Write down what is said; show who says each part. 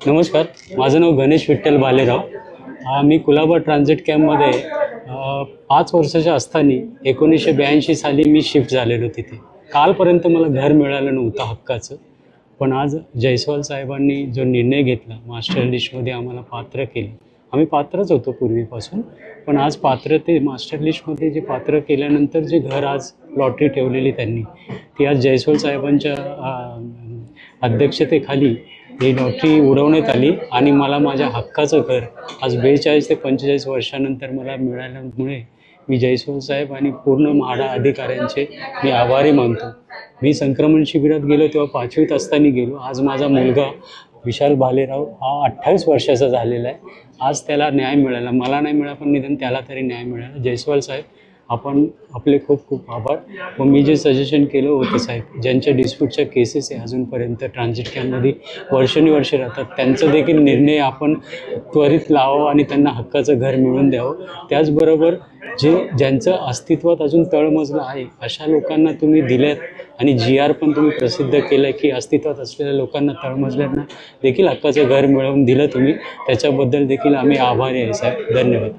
Speaker 1: नमस्कार, माझं नाव गणेश विठ्ठल भालेराव. मी कुलाबा ट्रान्झिट कॅम्पमध्ये 5 वर्षाच्या असताना 1982 साली मी शिफ्ट झालेलो तिथे. कालपर्यंत मला घर मिळालं नव्हतं हक्काचं, पण आज जयस्वाल साहेबांनी जो निर्णय घेतला, मास्टर लिस्टमध्ये आम्हाला पात्र केलं. आम्ही पात्रच होतो पूर्वीपासून, पण आज पात्रते मास्टर लिस्टमध्ये जे पात्र केल्यानंतर जे घर आज लॉटरी ठेवलेली त्यांनी, ती आज जयस्वाल साहेबांच्या अध्यक्षतेखाली ही लॉटरी उडवण्यात आली आणि मला माझ्या हक्काचं घर आज 42 ते 45 वर्षानंतर मला मिळाल्यामुळे मी जयस्वाल साहेब आणि पूर्ण म्हाडा अधिकाऱ्यांचे मी आभारी मानतो. मी संक्रमण शिबिरात गेलो तेव्हा 5वीत असताना गेलो. आज माझा मुलगा विशाल भालेराव हा 28 वर्षाचा झालेला आहे. आज त्याला न्याय मिळाला, मला नाही मिळाला पण निदान त्याला तरी न्याय मिळाला. जयस्वाल साहेब आपण आपले खूप खूप आभार. व मी जे सजेशन केलं होतं साहेब, ज्यांच्या डिस्प्यूटच्या केसेस आहे अजूनपर्यंत ट्रान्झिट कॅम्पमध्ये वर्षानुवर्षे राहतात, त्यांचा देखील निर्णय आपण त्वरित लावावा आणि त्यांना हक्काचं घर मिळवून द्यावं. त्याचबरोबर ज्यांचं अस्तित्वात अजून तळमजलं आहे अशा लोकांना तुम्ही दिल्यात आणि GR पण तुम्ही प्रसिद्ध केलं की अस्तित्वात असलेल्या लोकांना तळमजल्यांना देखील हक्काचं घर मिळवून दिलं तुम्ही, त्याच्याबद्दल देखील आम्ही आभारी आहे साहेब. धन्यवाद.